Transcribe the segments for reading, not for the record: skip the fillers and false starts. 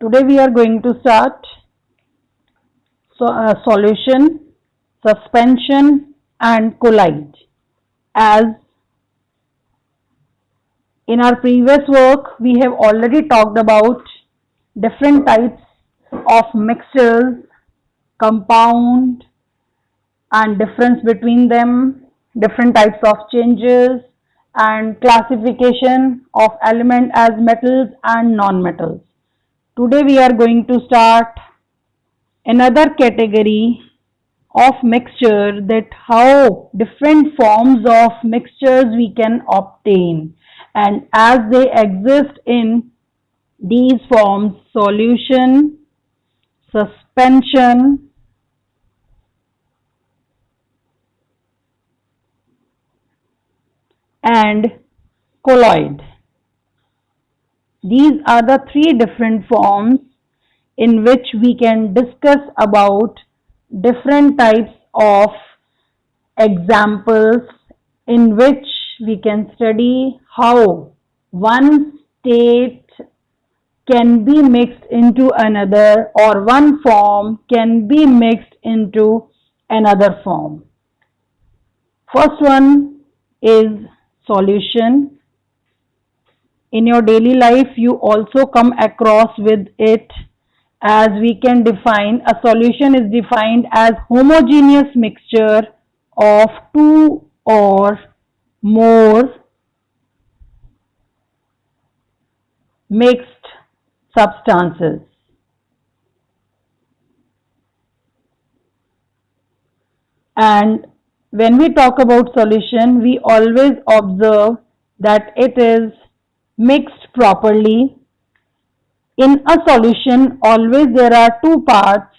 Today we are going to start solution, suspension and collide. As in our previous work we have already talked about different types of mixtures, compound and difference between them, different types of changes and classification of element as metals and non-metals. Today we are going to start another category of mixture, that how different forms of mixtures we can obtain, and as they exist in these forms: solution, suspension and colloid. These are the three different forms in which we can discuss about different types of examples, in which we can study how one state can be mixed into another, or one form can be mixed into another form. First one is solution. In your daily life you also come across with it, as we can define a solution is defined as homogeneous mixture of two or more mixed substances. And when we talk about solution, we always observe that it is mixed properly. In a solution, always there are two parts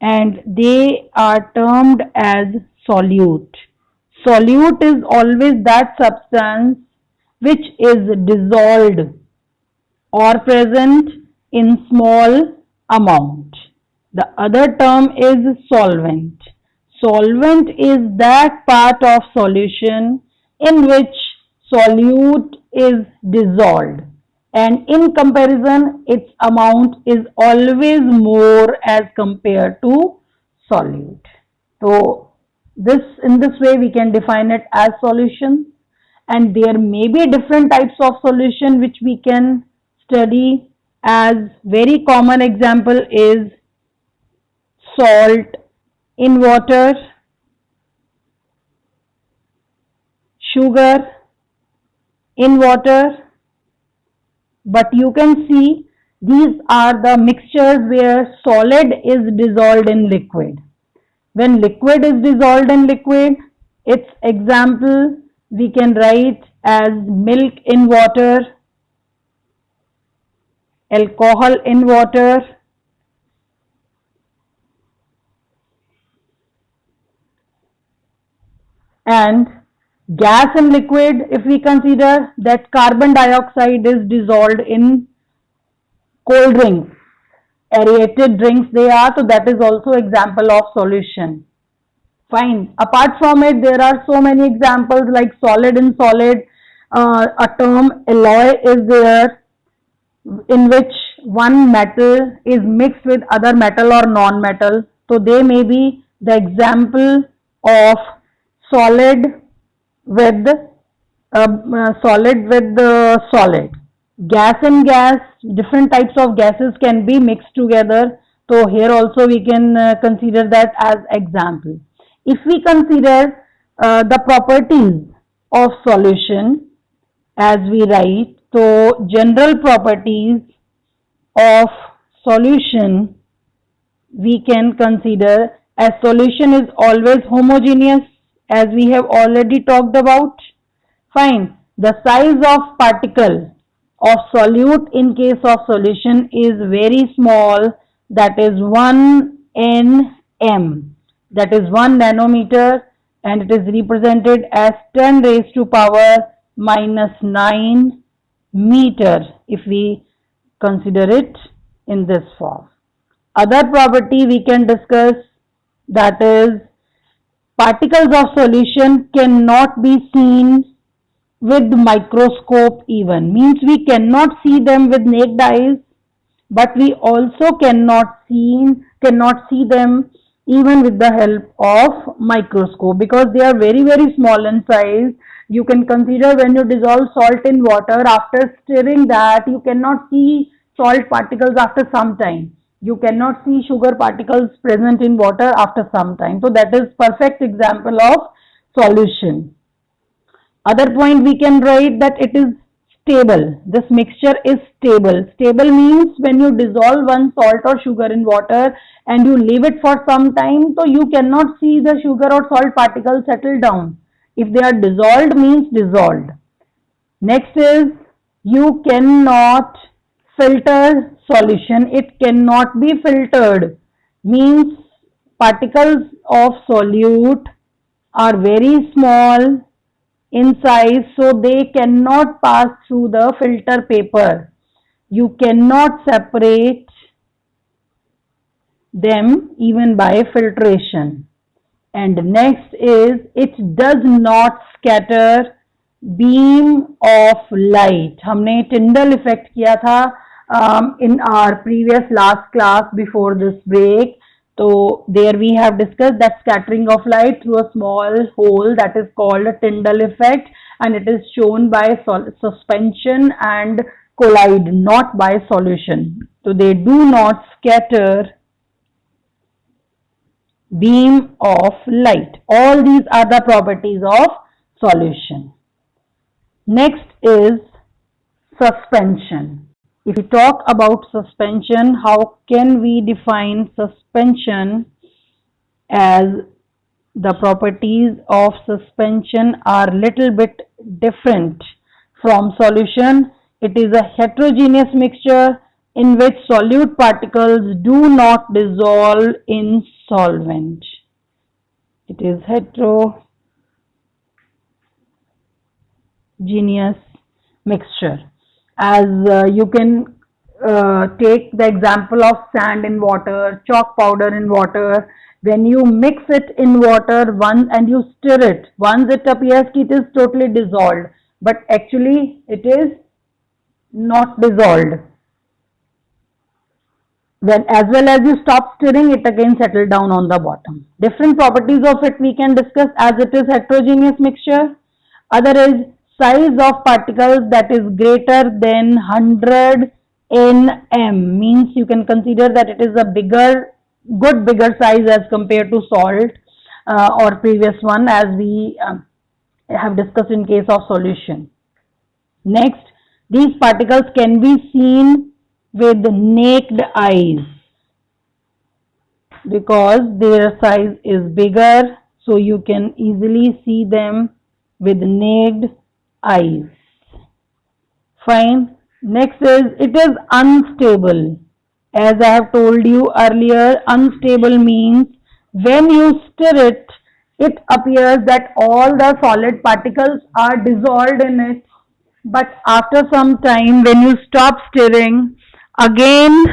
and they are termed as solute. Solute is always that substance which is dissolved or present in small amount. The other term is solvent. Solvent is that part of solution in which solute is dissolved, and in comparison its amount is always more as compared to solute. So in this way we can define it as solution, and there may be different types of solution which we can study. As very common example is salt in water, sugar in water. But you can see these are the mixtures where solid is dissolved in liquid. When liquid is dissolved in liquid, its example we can write as milk in water, alcohol in water, and gas in liquid. If we consider that carbon dioxide is dissolved in cold drinks, aerated drinks they are, so that is also example of solution. Fine. Apart from it, there are so many examples like solid in solid. A term alloy is there, in which one metal is mixed with other metal or non-metal. So they may be the example of solid with solid. Gas and gas, different types of gases can be mixed together. So here also we can consider that as example. If we consider the properties of solution, as we write, so general properties of solution we can consider as solution is always homogeneous, as we have already talked about. Fine. The size of particle of solute in case of solution is very small, that is 1 nm, that is 1 nanometer, and it is represented as 10 raised to power minus 9 meter if we consider it in this form. Other property we can discuss, that is particles of solution cannot be seen with microscope even, means we cannot see them with naked eyes, but we also cannot see them even with the help of microscope, because they are very very small in size. You can consider when you dissolve salt in water, after stirring that, you cannot see salt particles after some time. You cannot see sugar particles present in water after some time. So that is perfect example of solution. Other point we can write that it is stable. This mixture is stable. Stable means when you dissolve one salt or sugar in water and you leave it for some time, so you cannot see the sugar or salt particles settle down. If they are dissolved, means dissolved. Next is, you cannot filter solution. It cannot be filtered. Means particles of solute are very small in size, so they cannot pass through the filter paper. You cannot separate them even by filtration. And next is, it does not scatter beam of light. हमने Tyndall effect किया था in our previous last class before this break. So there we have discussed that scattering of light through a small hole, that is called a Tyndall effect, and it is shown by suspension and collide, not by solution. So they do not scatter beam of light. All these are the properties of solution. Next is suspension. If we talk about suspension, how can we define suspension? As the properties of suspension are little bit different from solution. It is a heterogeneous mixture in which solute particles do not dissolve in solvent. It is heterogeneous mixture. As you can take the example of sand in water, chalk powder in water. When you mix it in water once and you stir it, once it appears it is totally dissolved, but actually it is not dissolved. When as well as you stop stirring, it again settle down on the bottom. Different properties of it we can discuss, as it is heterogeneous mixture. Other is size of particles that is greater than 100 nm, means you can consider that it is a bigger size as compared to salt or previous one, as we have discussed in case of solution. Next, these particles can be seen with naked eyes because their size is bigger, so you can easily see them with naked eyes. Fine. Next is, it is unstable. As I have told you earlier, unstable means when you stir it, it appears that all the solid particles are dissolved in it, but after some time when you stop stirring, again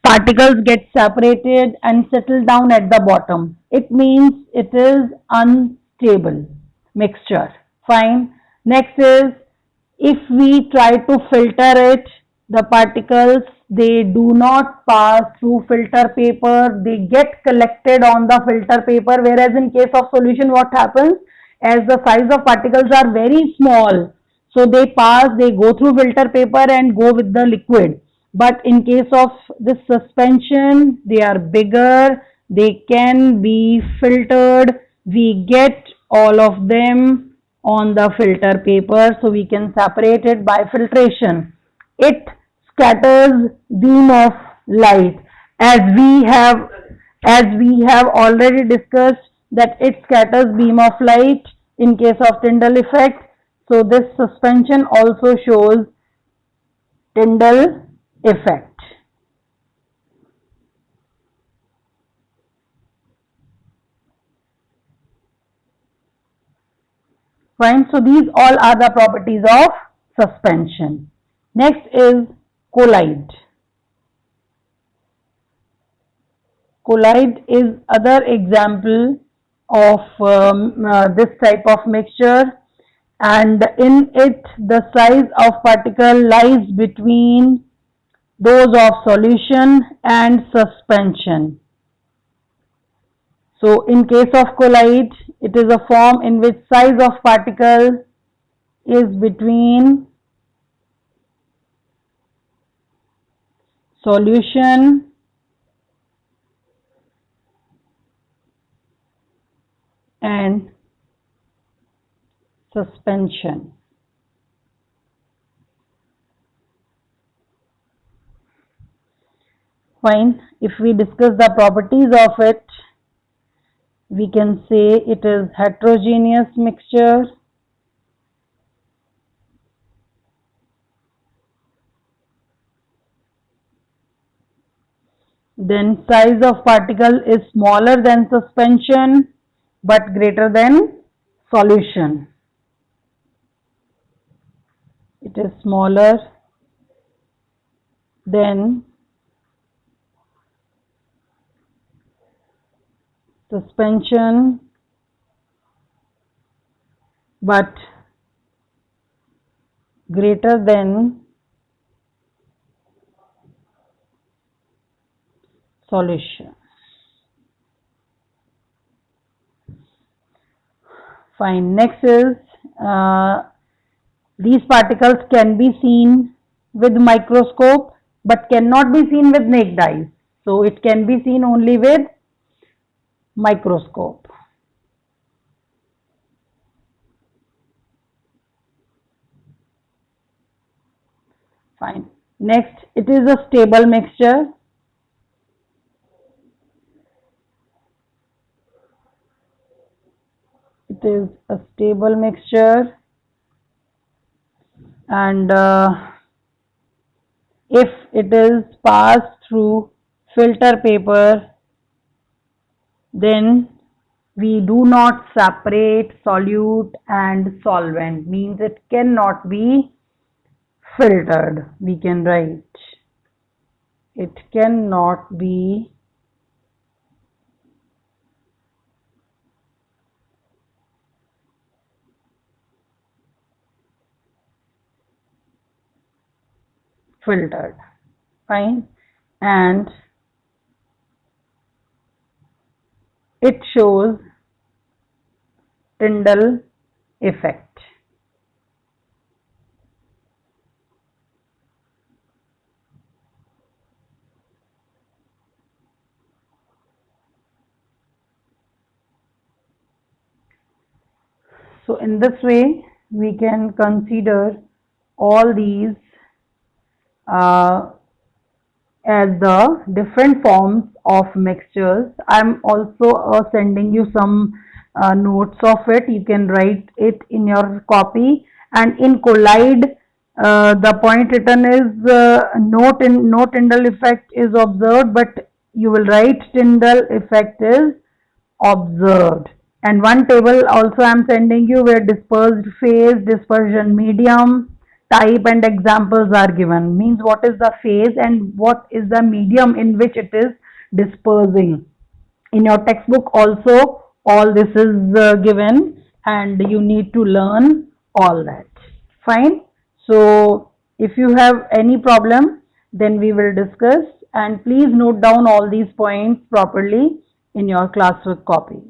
particles get separated and settle down at the bottom. It means it is unstable mixture. Fine. Next is, if we try to filter it, the particles, they do not pass through filter paper, they get collected on the filter paper, whereas in case of solution what happens, as the size of particles are very small, so they go through filter paper and go with the liquid. But in case of this suspension, they are bigger, they can be filtered, we get all of them on the filter paper, so we can separate it by filtration. It scatters beam of light, as we have already discussed that it scatters beam of light in case of Tyndall effect. So this suspension also shows Tyndall effect. Fine. So these all are the properties of suspension. Next is collide. Collide is other example of this type of mixture, and in it the size of particle lies between those of solution and suspension. So in case of colloid, it is a form in which size of particle is between solution and suspension. Fine. If we discuss the properties of it, we can say it is heterogeneous mixture, then size of particle is smaller than suspension but greater than solution. It is smaller than suspension but greater than solution. Fine. Next is these particles can be seen with microscope but cannot be seen with naked eyes. So it can be seen only with microscope. Fine. Next, it is a stable mixture. It is a stable mixture, and if it is passed through filter paper, then we do not separate solute and solvent, means it cannot be filtered. We can write it cannot be filtered. Fine. And it shows Tyndall effect. So in this way, we can consider all these as the different forms of mixtures. I'm also sending you some notes of it. You can write it in your copy. And in colloid, the point written is no Tyndall effect is observed, but you will write Tyndall effect is observed. And one table also I am sending you where dispersed phase, dispersion medium, type and examples are given. Means what is the phase and what is the medium in which it is dispersing. In your textbook also all this is given and you need to learn all that. Fine. So if you have any problem then we will discuss, and please note down all these points properly in your classwork copy.